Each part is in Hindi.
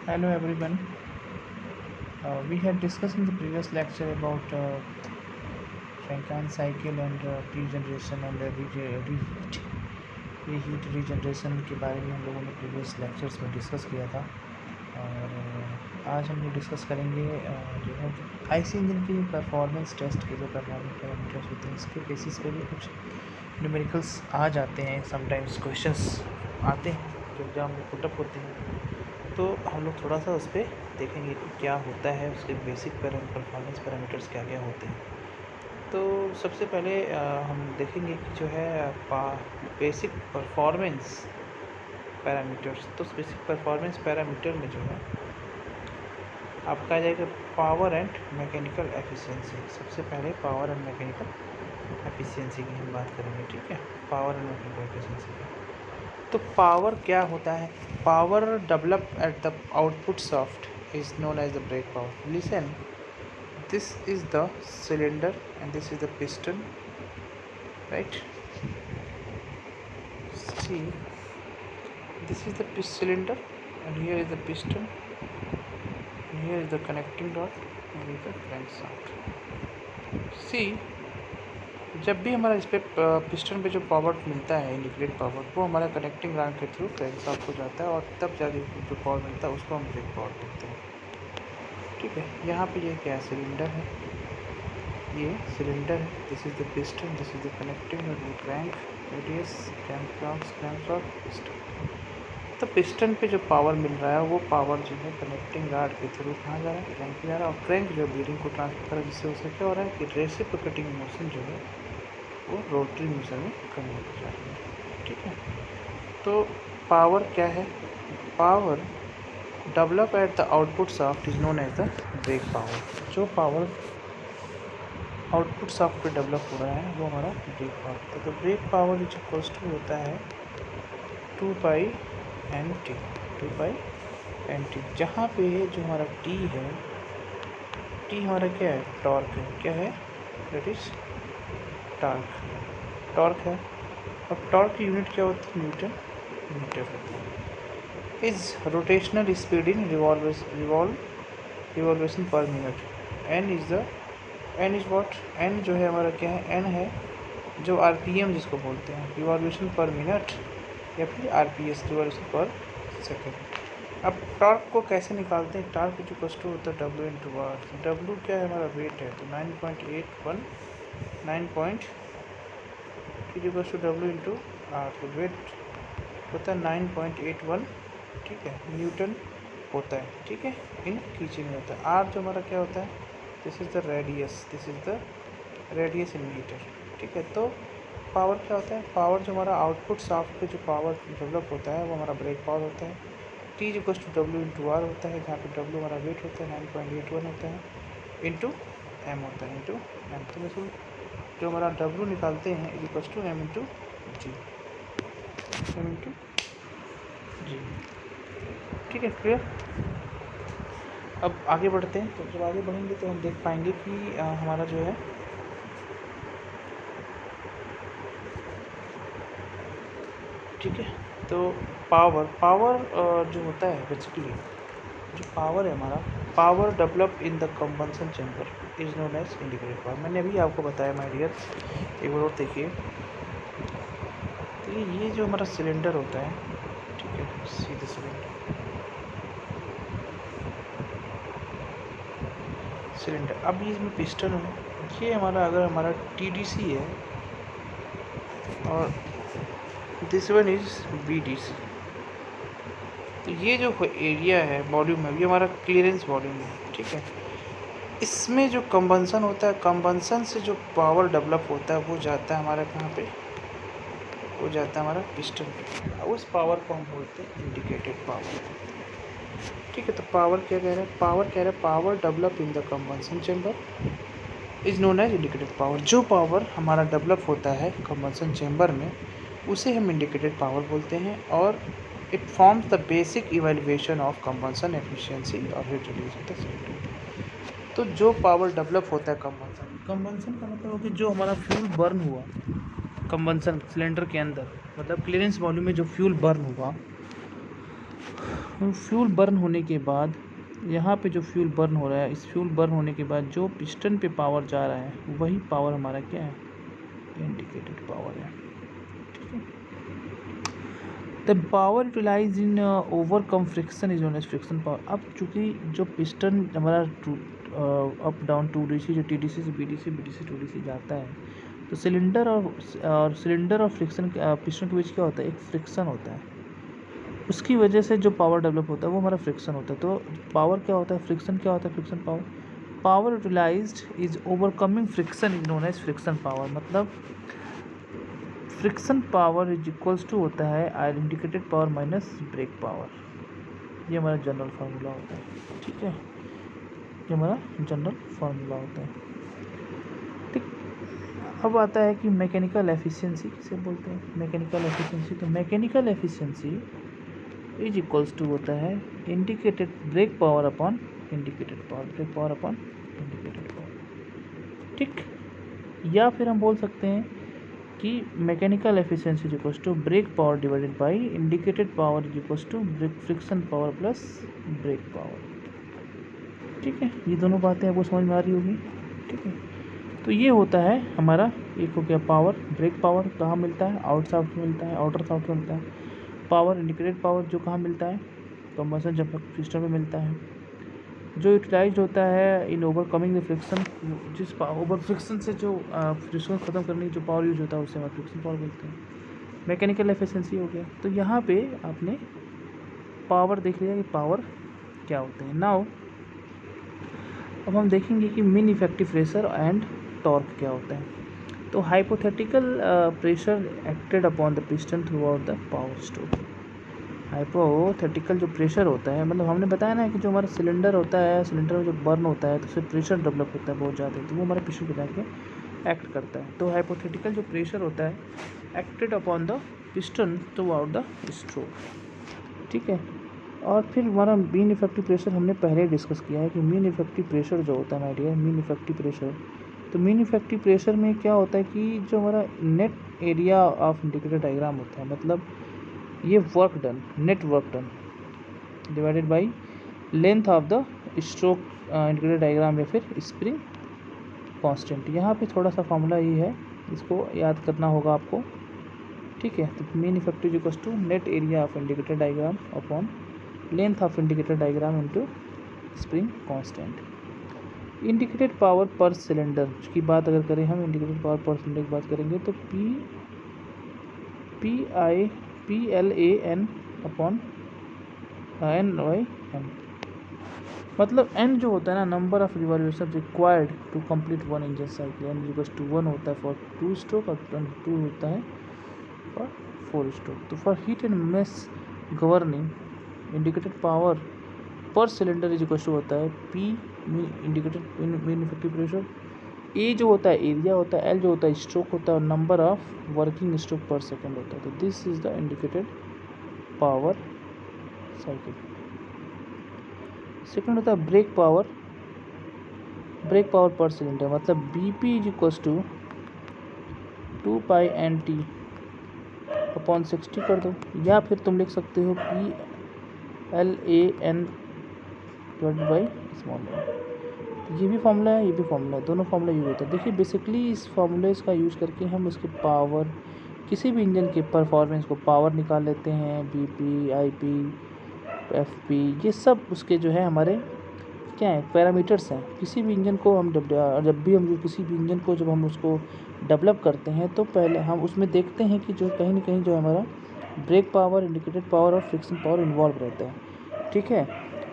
Hello everyone. We had discussed in the previous lecture about Rankine cycle and regeneration and reheat regeneration के बारे में हम लोगों ने प्रीवियस लेक्चर्स में डिस्कस किया था। और आज हम लोग डिस्कस करेंगे जो है आईसी इंजन की परफॉर्मेंस टेस्ट के जो परफॉर्मेंस पैरामीटर्स होते हैं इसके बेसिस पे भी कुछ न्यूमेरिकल्स आ जाते हैं। समटाइम्स क्वेश्चंस आते हैं जो एग्जाम में पुटअप होते हैं, तो हम लोग थोड़ा सा उस पर देखेंगे कि क्या होता है, उसके बेसिक परफॉर्मेंस पैरामीटर्स क्या क्या होते हैं। तो सबसे पहले हम देखेंगे कि जो है बेसिक परफॉर्मेंस पैरामीटर्स। तो बेसिक परफॉर्मेंस पैरामीटर में जो है आपका आ जाएगा पावर एंड मैकेनिकल एफिशिएंसी। सबसे पहले पावर एंड मैकेनिकल एफिशिएंसी की हम बात करेंगे, ठीक है। पावर एंड मैकेनिकल एफिशिएंसी की तो पावर क्या होता है? Power develop at the output shaft is known as the brake power. Listen, this is the cylinder and this is the piston, right? See, this is the cylinder and here is the piston and here is the connecting rod and here is the crankshaft. See, जब भी हमारा इस पे पिस्टन पे जो पावर मिलता है, इंडिकेटेड पावर, वो हमारा कनेक्टिंग रॉड के थ्रू क्रैंकशाफ्ट को जाता है और तब जाके जो पावर मिलता है उसको हम ब्रेक पावर कहते हैं, ठीक है। यहाँ पे ये क्या सिलेंडर है, ये सिलेंडर है, this is the piston, this is the connecting crank radius, crankshaft, piston. तो पिस्टन पे जो पावर मिल रहा है वो पावर जो है कनेक्टिंग रॉड के थ्रू कहाँ जा रहा है, क्रैंक पे जा रहा है। और क्रैंक जो बीयरिंग को ट्रांसफर कर रहा है, जिससे उससे क्या हो रहा है कि रेसिप्रोकेटिंग मोशन जो है वो रोटरी मोशन में कन्वर्ट हो जा रही है, ठीक है। तो पावर क्या है? Power develop at the output shaft is known as the brake power. जो पावर आउटपुट शाफ्ट पे डेवलप हो रहा है वो हमारा ब्रेक पावर। तो brake power is equals to होता है 2π/nt, 2π/nt, जहाँ पे जो हमारा टी है, टी हमारा क्या है? टॉर्क है। क्या है? दैट इज टॉर्क है। अब टॉर्क की यूनिट क्या होती है? न्यूटन मीटर होती है। Is rotational speed in revolution per minute. N is the N is what? N जो है हमारा क्या है? एन है जो आरपीएम जिसको बोलते हैं, रिवॉल्यूशन पर मिनट, या फिर आरपीएस, रिवॉल्यूशन पर सेकेंड। अब टॉर्क को कैसे निकालते हैं? टॉर्क जो कॉस्ट होता है डब्ल्यू इंटू आर। डब्ल्यू क्या है? हमारा वेट है, तो 9.81 डब्ल्यू इंटू आर, तो वेट होता है 9.81, ठीक है, न्यूटन होता है, ठीक है, इन खींचे में होता है। आर जो हमारा क्या होता है? This is the radius, this is the radius in metre, ठीक है। तो पावर क्या होता है? पावर जो हमारा आउटपुट शाफ्ट पे जो पावर डेवलप होता है वो हमारा ब्रेक पावर होता है। T equal to W into R होता है, जहाँ पे डब्ल्यू हमारा वेट होता है 9.81 होता है, इंटू एम होता है, इंटू एम। तो बिल्कुल जो हमारा डब्ल्यू निकालते हैं equal to M into G, M into G, ठीक है, क्लियर। अब आगे बढ़ते हैं। तो जब आगे बढ़ेंगे तो हम देख पाएंगे कि हमारा जो है ठीक है। तो पावर जो होता है बेसिकली, जो पावर है हमारा, power develop in the combustion chamber is known as indicated power. मैंने अभी आपको बताया माय डियर, एक बार और देखिए। तो ये जो हमारा सिलेंडर होता है, ठीक है, सीधे सिलेंडर। अब ये इसमें पिस्टन है, ये हमारा अगर हमारा टीडीसी है और दिस वन इज बीडीसी, तो ये जो एरिया है, वॉल्यूम है, ये हमारा क्लियरेंस वॉल्यूम है, ठीक है। इसमें जो कंबंसन होता है, कंबंसन से जो पावर डेवलप होता है वो जाता है हमारा कहाँ पे? वो जाता है हमारा पिस्टन पे। उस पावर को हम बोलते हैं इंडिकेटेड पावर, ठीक है। तो पावर क्या कह रहे हैं? पावर कह रहे हैं power develop in the combustion chamber is known as indicated power. जो पावर हमारा डेवलप होता है कंबंसन चैम्बर में उसे हम इंडिकेटेड पावर बोलते हैं, और it forms the basic evaluation of combustion efficiency और heat release of the cylinder. तो जो पावर डेवलप होता है कंबंसन का मतलब हो कि जो हमारा फ्यूल बर्न हुआ कंबंसन सिलेंडर के अंदर, मतलब क्लियरेंस वॉल्यूम में जो फ्यूल बर्न हुआ फ्यूल बर्न होने के बाद यहाँ पे जो फ्यूल बर्न हो रहा है, इस फ्यूल बर्न होने के बाद जो पिस्टन पे पावर जा रहा है वही पावर हमारा क्या है, इंडिकेटेड पावर है। ठीक है, the power utilize in overcome friction is known as friction power. अब चूँकि जो पिस्टन हमारा अप डाउन 2DC जो TDC से BDC BDC 2DC जाता है, तो सिलेंडर और फ्रिक्शन पिस्टन के बीच क्या होता है, एक फ्रिक्शन होता है। उसकी वजह से जो पावर डेवलप होता है वो हमारा फ्रिक्शन होता है। तो पावर क्या होता है, फ्रिक्शन क्या होता है, friction power. Power utilized is overcoming friction is known as friction power. मतलब friction power is equals to होता है indicated power minus brake power. ये हमारा जनरल फार्मूला होता है। ठीक है, ये हमारा जनरल फार्मूला होता है। ठीक, अब आता है कि मैकेनिकल एफिशिएंसी किसे बोलते हैं, मैकेनिकल एफिशिएंसी। तो mechanical efficiency is equals to होता है indicated brake power upon indicated power, brake power upon indicated power. ठीक, या फिर हम बोल सकते हैं कि mechanical efficiency is equals to brake power divided by indicated power is equals to brake friction power plus brake power. ठीक है, ये दोनों बातें आपको समझ में आ रही होगी। ठीक है, तो ये होता है हमारा, एक हो गया पावर, ब्रेक पावर कहाँ मिलता है, आउट शाफ्ट में मिलता है, आउटर शाफ्ट में मिलता है। पावर इंडिकेटेड पावर जो कहाँ मिलता है, कंबशन जब सिस्टम में मिलता है। जो यूटिलाइज होता है इन ओवरकमिंग द फ्रिक्शन, जिस ओवर फ्रिक्शन से जो फ्रिक्शन ख़त्म करने की जो पावर यूज होता है उससे हम फ्रिक्शन पावर बोलते हैं। मैकेनिकल एफिशिएंसी हो गया। तो यहाँ पे आपने पावर देख लिया कि पावर क्या होते हैं। नाउ अब हम देखेंगे कि mean effective pressure and torque क्या होता है। तो hypothetical pressure acted upon the piston through out the power stroke. Hypothetical जो प्रेशर होता है, मतलब हमने बताया ना कि जो हमारा सिलेंडर होता है, सिलेंडर में जो बर्न होता है तो उससे प्रेशर डेवलप होता है बहुत ज़्यादा, तो वो हमारे पिस्टन पे जाके एक्ट करता है। तो हाइपोथेटिकल जो प्रेशर होता है acted upon the piston through out the stroke. ठीक है, और फिर हमारा मीन इफेक्टिव प्रेशर हमने पहले ही डिस्कस किया है कि मीन इफेक्टिव प्रेशर जो होता है my dear, mean effective pressure. तो मीन इफेक्टिव प्रेशर में क्या होता है कि जो हमारा net area of indicator diagram होता है, मतलब ये work done, net work done divided by length of the stroke indicator diagram या फिर स्प्रिंग कांस्टेंट। यहाँ पे थोड़ा सा फार्मूला ये है, इसको याद करना होगा आपको। ठीक है, तो mean effective equals to net area of indicator diagram upon length of indicator diagram into spring constant. Indicated power पर सिलेंडर की बात अगर करें हम, इंडिकेटेड पावर पर सिलेंडर की बात करेंगे तो PLAN अपॉन NYN। मतलब n जो होता है ना, number of revolution required to complete one engine cycle, n equals to 1 होता है फॉर 2 स्ट्रोक और 2 होता है फॉर 4 स्ट्रोक। तो for heat and mass governing indicated power पर सिलेंडर इज इक्वल टू होता है P indicated mean effective pressure, A जो होता है एरिया होता है, एल जो होता है स्ट्रोक होता है और number of working stroke per second होता है। तो this is the indicated power cycle. Second होता है ब्रेक पावर, ब्रेक पावर पर सिलेंडर, मतलब BP is equals to 2πNT upon 60 कर दो, या फिर तुम लिख सकते हो PLAN डिवाइडेड बाई स्मॉल। ये भी फॉर्मूला है, ये भी फॉर्मूला है, दोनों फॉर्मूला यूज होता है। देखिए बेसिकली इस फॉर्मूले का यूज करके हम इसके पावर, किसी भी इंजन के परफॉर्मेंस को पावर निकाल लेते हैं। BP, IP, FP, ये सब उसके जो है हमारे क्या है, पैरामीटर्स हैं। किसी भी इंजन को हम जब भी हम किसी भी इंजन को जब हम उसको डेवलप करते हैं तो पहले हम उसमें देखते हैं कि जो कहीं ना कहीं जो हमारा ब्रेक पावर, इंडिकेटेड पावर और फ्रिक्शन पावर इन्वॉल्व रहता है। ठीक है,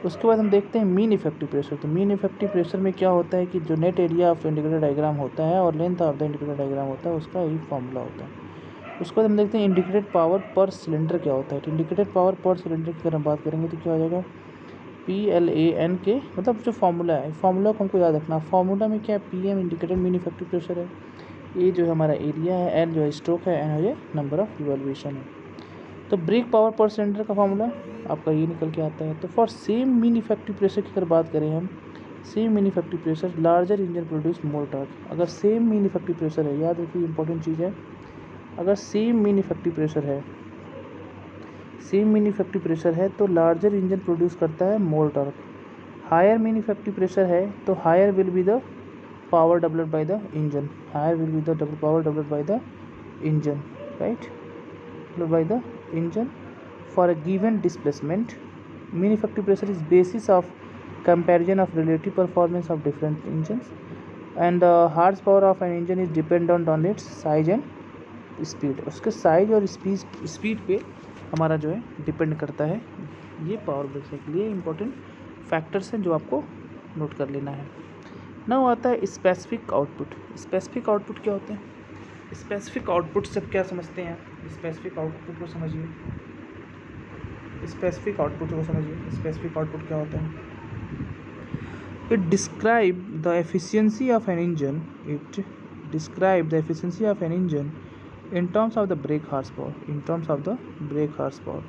उसके बाद हम देखते हैं मीन इफेक्टिव प्रेशर। तो मीन इफेक्टिव प्रेशर में क्या होता है कि जो net area of indicator diagram होता है और length of the indicator diagram होता है, उसका यही फॉर्मूला होता है। उसके बाद हम देखते हैं इंडिकेटेड पावर पर सिलेंडर क्या होता है। तो इंडिकेटेड पावर पर सिलेंडर की अगर हम बात करेंगे तो क्या हो जाएगा, PLAN के, मतलब जो फार्मूला है, फार्मूला को हमको याद रखना। फार्मूला में क्या है, PM indicated mean effective pressure है, ए जो है हमारा एरिया है, एल जो है स्ट्रोक है, एन है ये नंबर ऑफ रिवॉल्यूशन है। तो ब्रेक पावर पर सिलेंडर का फार्मूला आपका ये निकल के आता है। तो for same mean effective pressure की अगर बात करें हम, same mean effective pressure larger engine produce more torque. अगर सेम मीन इफेक्टिव प्रेशर है, याद रखिए इंपॉर्टेंट चीज़ है, अगर सेम मीन इफेक्टिव प्रेशर है, सेम मीन इफेक्टिव प्रेशर है तो लार्जर इंजन प्रोड्यूस करता है more torque. Higher mean effective pressure है तो higher will be the power developed by the engine, higher will be the power developed by the engine, right, developed by the engine for a given displacement. Mean effective pressure is basis of comparison of relative performance of different engines, and the horsepower of an engine is dependent on its size and speed. उसके साइज और स्पीड पे हमारा जो है डिपेंड करता है। ये पावर प्रेशर के लिए इंपॉर्टेंट फैक्टर्स हैं जो आपको नोट कर लेना है। नाउ आता है स्पेसिफिक आउटपुट। स्पेसिफिक आउटपुट क्या होते हैं? स्पेसिफिक आउटपुट से क्या समझते हैं? स्पेसिफिक आउटपुट को समझिए। स्पेसिफिक आउटपुट को समझिए। स्पेसिफिक आउटपुट क्या होता है? It describe the efficiency of an engine, it describe the efficiency of an engine in terms of the brake horsepower, in terms of the brake horsepower,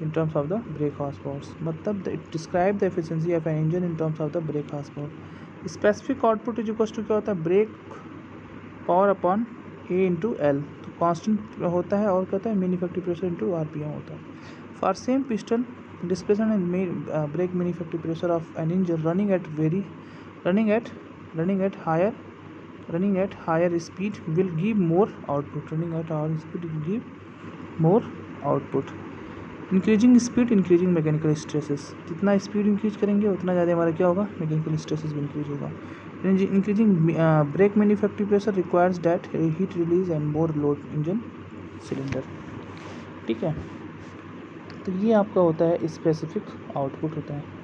in terms of the brake horsepower, मतलब it describe the efficiency of an engine in terms of the brake horsepower. Specific output is equals to क्या होता है? brake power upon A into L, तो कांस्टेंट होता है और क्या होता है? Mean effective pressure into RPM होता है। For same piston displacement and brake mean effective pressure of an engine running at higher speed will give more output. Running at higher speed will give more output. Increasing speed, increasing mechanical stresses. जितना स्पीड इंक्रीज करेंगे उतना ज़्यादा हमारा क्या होगा? मैकेनिकल स्ट्रेसेस भी इंक्रीज होगा। Increasing brake main effective pressure requires that heat release and more load engine cylinder. ठीक है, तो ये आपका होता है स्पेसिफिक आउटपुट होता है।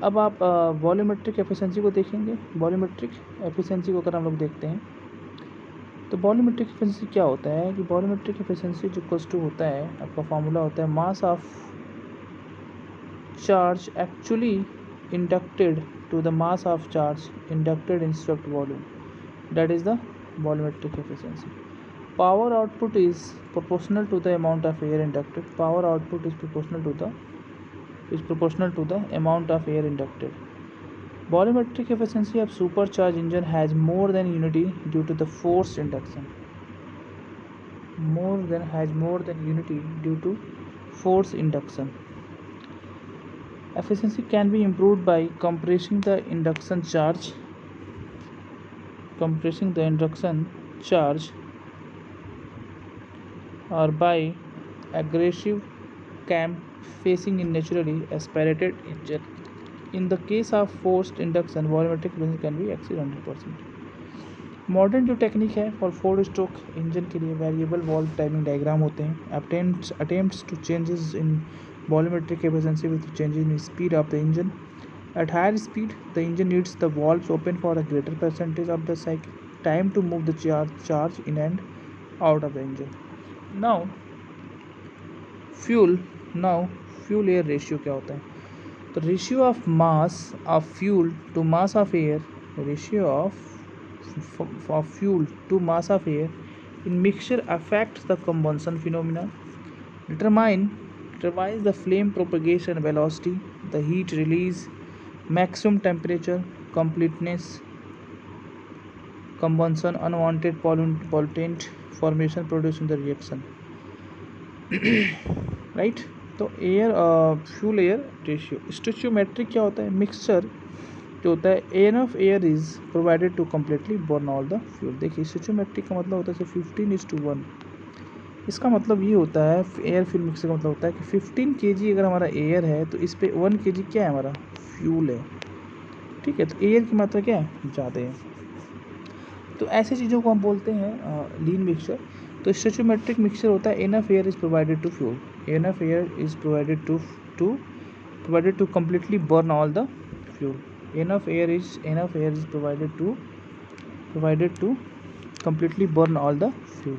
अब आप वॉल्यूमेट्रिक एफिशिएंसी को देखेंगे। वॉल्यूमेट्रिक एफिशिएंसी को अगर हम लोग देखते हैं तो वॉल्यूमेट्रिक एफिशिएंसी क्या होता है कि वॉल्यूमेट्रिक एफिशिएंसी जो इक्वल्स टू होता है, आपका फार्मूला होता है mass of charge actually inducted to the mass of charge inducted in swept volume, that is the volumetric efficiency. Power output is proportional to the amount of air inducted, power output is proportional to the amount of air inducted. Volumetric efficiency of supercharged engine has more than unity due to the forced induction. More than unity due to forced induction. Efficiency can be improved by compressing the induction charge or by aggressive cam facing in naturally aspirated engine. In the case of forced induction, volumetric efficiency can be exceed 100%. Modern जो टेक्निक है फॉर 4 स्ट्रोक इंजन के लिए वेरिएबल वॉल्व टाइमिंग डायग्राम होते हैं। Attempts to changes in volumetric efficiency with changes in speed of the engine. At higher speed, the engine needs the valves open for a greater percentage of the cycle time to move the charge in and out of the engine. Now, fuel air ratio क्या होता है? तो ratio of mass of fuel to mass of air, ratio of fuel to mass of air in mixture affects the combustion phenomena, determines the flame propagation velocity, the heat release, maximum temperature, completeness, combustion, unwanted pollutant formation produced in the reaction. Right, तो air fuel air ratio. Stoichiometric क्या होता है? मिक्सचर जो होता है air of air is provided to completely burn all the fuel. देखिए स्टोइचियोमेट्रिक का मतलब होता है 15:1। इसका मतलब ये होता है एयर फ्यूल मिक्सचर का मतलब होता है कि 15 kg अगर हमारा एयर है तो इस पर 1 kg क्या है? हमारा फ्यूल है। ठीक है, तो एयर की मात्रा क्या है? ज़्यादा है। तो ऐसी चीज़ों को हम बोलते हैं लीन मिक्सचर। तो स्टोइचियोमेट्रिक मिक्सचर होता है enough air is provided to fuel, enough air is provided to completely burn all the fuel. Enough air is provided to completely burn all the fuel.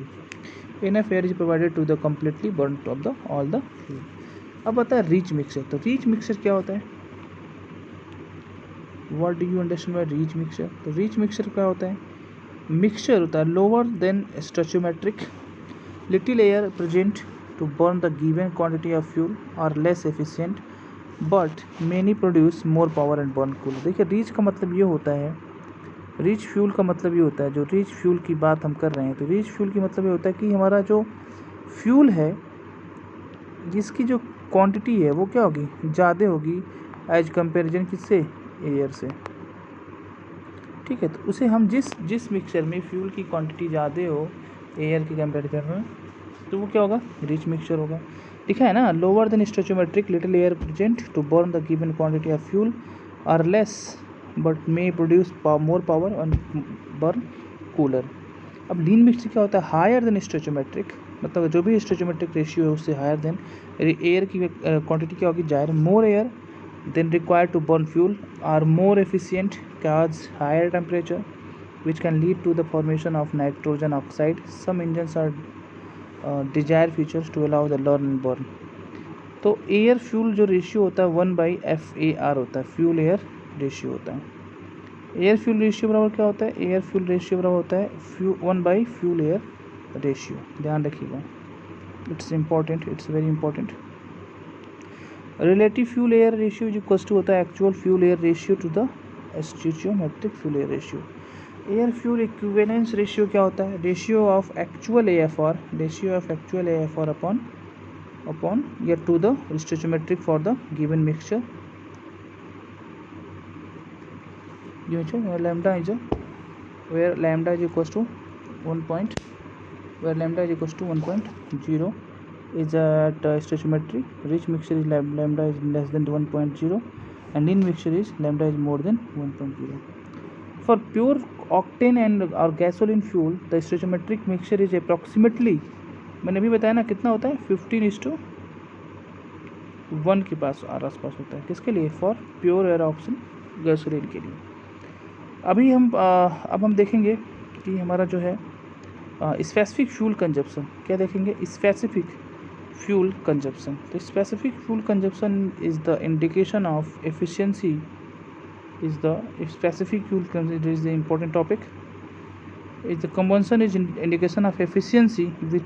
Enough air is provided to the completely burn of the all the fuel. अब आता है रिच मिक्सचर। तो रिच मिक्सचर क्या होता है? What do you understand by rich mixture? तो रिच मिक्सचर क्या होता है? मिक्सचर होता है lower than stoichiometric, little air present to burn the given quantity of fuel are less efficient but many produce more power and burn cool. देखिए रिच का मतलब ये होता है, रिच फ्यूल का मतलब ये होता है, जो रिच फ्यूल की बात हम कर रहे हैं तो रिच फ्यूल की मतलब ये होता है कि हमारा जो फ्यूल है जिसकी जो क्वांटिटी है वो क्या होगी, ज़्यादा होगी एज कंपेरिजन किससे, एयर से। ठीक है, तो उसे हम जिस मिक्सचर में फ्यूल की क्वांटिटी ज़्यादा हो एयर के कंपेरिजन में, तो वो क्या होगा, रिच मिक्सचर होगा। लिखा है ना, lower than stoichiometric little air present to burn the given quantity of fuel are less but may produce more power and burn cooler. अब लीन मिक्सचर क्या होता है, हायर देन स्टोचियोमेट्रिक, मतलब जो भी स्टोचियोमेट्रिक रेशियो है उससे हायर देन एयर की क्वांटिटी क्या होगी, ज़ाहिर मोर air then required to burn fuel are more efficient cause higher temperature which can lead to the formation of nitrogen oxide. Some engines are desired features to allow the learn and burn. तो एयर फ्यूल जो रेशियो होता है 1/FAR होता है, फ्यूल एयर रेशियो होता है। एयर फ्यूल रेशियो बराबर क्या होता है, एयर फ्यूल रेशियो बराबर होता है 1/फ्यूल एयर रेशियो। ध्यान रखिएगा, it's important, it's very important. Relative fuel air ratio is equals to होता है actual fuel air ratio to the stoichiometric fuel air ratio. Air fuel equivalence ratio क्या होता है, ratio of actual AFR, ratio of actual AFR upon या to the stoichiometric for the given mixture. Lambda is where lambda is equals to 1.0 is at stoichiometry. Rich mixture is lambda is less than 1.0 and lean mixture is lambda is more than 1.0. For pure octane and or gasoline fuel the stoichiometric mixture is approximately, मैंने अभी बताया ना कितना होता है, 15:1 के पास आसपास होता है। किसके लिए, for pure air oxygen gasoline के लिए। अभी अब हम देखेंगे कि हमारा जो है स्पेसिफिक फ्यूल कंजप्शन, क्या देखेंगे, स्पेसिफिक फ्यूल कंजप्शन। तो specific fuel consumption is the indication of efficiency, is the specific fuel consumption is the important topic, is the combustion is indication of efficiency with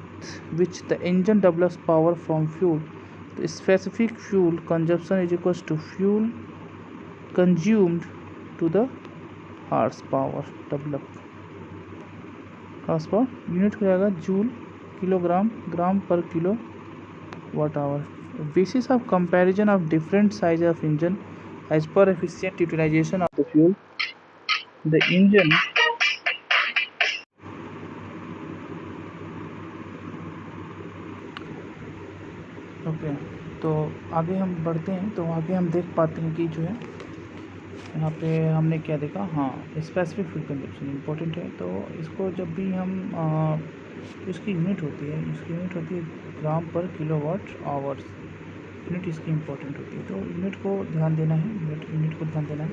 which the engine develops power from fuel. The specific fuel consumption is equals to fuel consumed to the horsepower developed. horsepower unit हो जाएगा जूल, किलोग्राम, ग्राम पर kilo watt hour. Basis of comparison of different size of engine as per efficient utilization of the fuel. The engine okay तो आगे हम बढ़ते हैं, तो आगे हम देख पाते हैं कि जो है यहाँ पे हमने क्या देखा, हाँ स्पेसिफिक फ्यूल कंजप्शन इम्पोर्टेंट है। तो इसको जब भी हम इसकी यूनिट होती है, ग्राम पर किलोवाट आवर्स, यूनिट इसकी इम्पोर्टेंट होती है। तो यूनिट को ध्यान देना है, यूनिट को ध्यान देना है।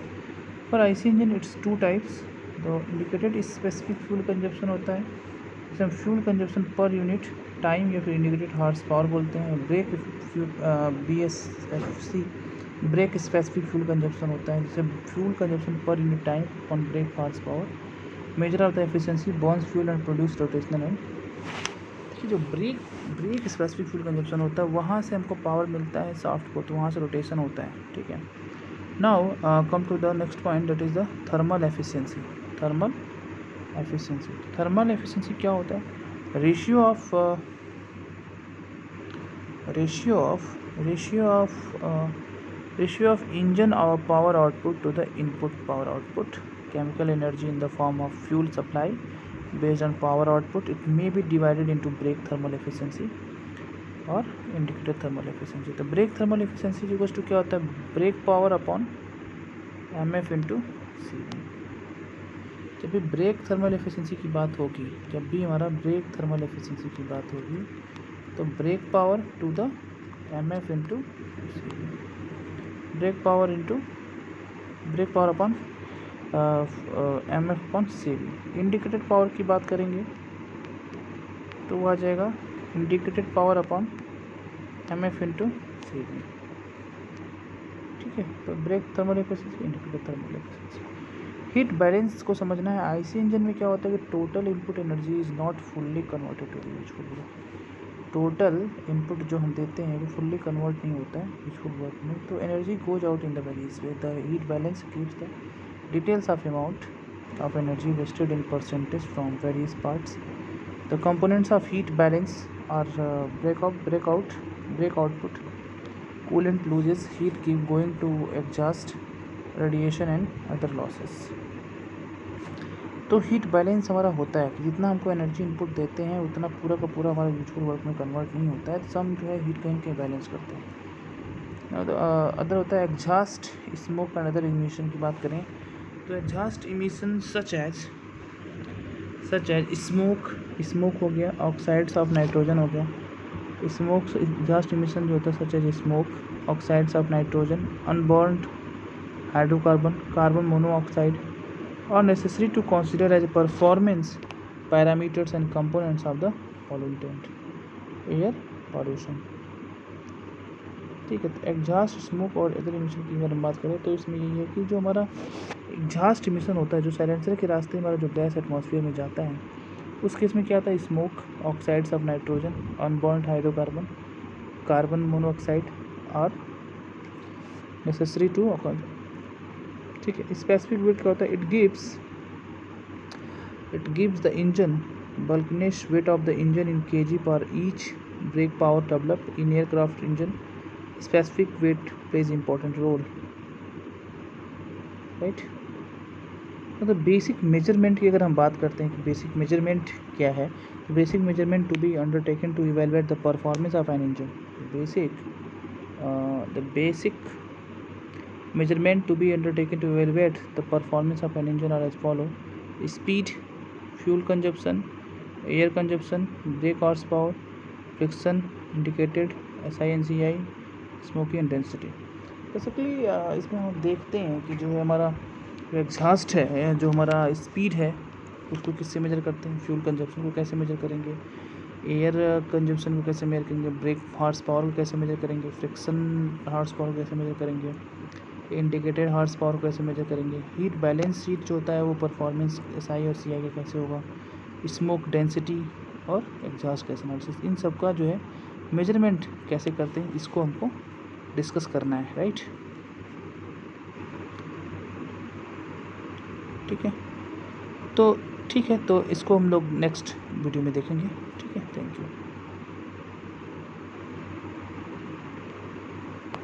For IC engine it's 2 types. तो इंडिकेटेड स्पेसिफिक फ्यूल कंजप्शन होता है, जिसे हम fuel consumption per unit time या फिर इंडिकेटेड हार्स पावर बोलते हैं। Brake BSFC brake specific fuel consumption होता है, जिसे fuel consumption per unit time on brake horse power. Measure of the efficiency burns fuel and produce rotational end. जो ब्रेक स्पेसिफिक फ्यूल कंजप्शन होता है वहाँ से हमको पावर मिलता है शाफ्ट को, तो वहाँ से रोटेशन होता है। ठीक है, now come to the next point, that is the thermal efficiency. Thermal efficiency क्या होता है, रेशियो ऑफ इंजन और power output to the input power output, chemical energy in the form of fuel supply based on power output. It may be divided into brake thermal efficiency और indicated thermal efficiency. तो brake thermal efficiency equals to क्या होता है, brake power upon mf into CV। जब भी ब्रेक थर्मल एफिशिएंसी की बात होगी, तो brake power to the mf into CV, brake power upon mf upon CV। Indicated power की बात करेंगे तो वो आ जाएगा indicated power upon mf into CV। ठीक है, तो brake thermal efficiency, indicated thermal efficiency. Heat balance को समझना है। आईसी इंजन में क्या होता है कि total input energy is not fully converted to useful work. Total input जो हम देते हैं वो फुल्ली कन्वर्ट नहीं होता है यूजफुल वर्क में, तो energy goes out in the various way. The heat balance keeps the details of amount of energy wasted in percentage from various parts. The components of heat balance are breakout, brake output, coolant loses heat, keep going to exhaust, radiation and other losses. तो हीट बैलेंस हमारा होता है कि जितना हमको एनर्जी इनपुट देते हैं उतना पूरा का पूरा हमारा यूजफुल वर्क में कन्वर्ट नहीं होता है, सम जो है हीट कहीं कहीं बैलेंस करते हैं। अदर होता है exhaust smoke and other emission की बात करें तो exhaust emission such as smoke हो गया, ऑक्साइड्स ऑफ नाइट्रोजन हो गया। स्मोक एग्जॉस्ट इमिशन जो होता है such as smoke, oxides of nitrogen, unburned hydrocarbon, carbon monoxide are necessary to consider as performance parameters and components of the pollutant air pollution। ठीक है, तो एग्जॉस्ट स्मोक और अदर इमिशन की अगर हम बात करें तो इसमें यही है कि जो हमारा एग्जॉस्ट इमिशन होता है, जो साइलेंसर के रास्ते हमारा जो गैस एटमॉस्फेयर में जाता है, उस केस में क्या आता है smoke, oxides of nitrogen, unburned hydrocarbon, carbon monoxide और नेसेसरी टू। ठीक है, स्पेसिफिक वेट क्या होता है, it gives the engine bulkiness weight of the engine in kg per each brake power developed in aircraft engine। specific weight plays important role, right। मतलब बेसिक मेजरमेंट की अगर हम बात करते हैं कि बेसिक मेजरमेंट क्या है, तो basic measurement to be undertaken to evaluate the performance of an engine. Basic measurement to be undertaken to evaluate the performance of an engine are as follow: speed, fuel consumption, air consumption, brake horsepower, friction indicated, SI, smoky and density। Basically इसमें हम देखते हैं कि जो है हमारा जो एग्जॉस्ट है, जो हमारा स्पीड है उसको किससे मेजर करते हैं, फ्यूल कंजप्शन को कैसे मेजर करेंगे, एयर कंजप्शन को कैसे मेजर करेंगे, ब्रेक हॉर्स पावर को कैसे मेजर करेंगे, फ्रिक्शन हॉर्स पावर को कैसे मेजर करेंगे, इंडिकेटेड हॉर्स पावर को कैसे मेजर करेंगे, हीट बैलेंस शीट जो होता है वो परफॉर्मेंस SI और CI का कैसे होगा, स्मोक डेंसिटी और एग्जॉस्ट गैस एनालिसिस, इन सब का जो है मेजरमेंट कैसे करते हैं इसको हमको डिस्कस करना है, राइट। ठीक है, तो इसको हम लोग नेक्स्ट वीडियो में देखेंगे। ठीक है, थैंक यू।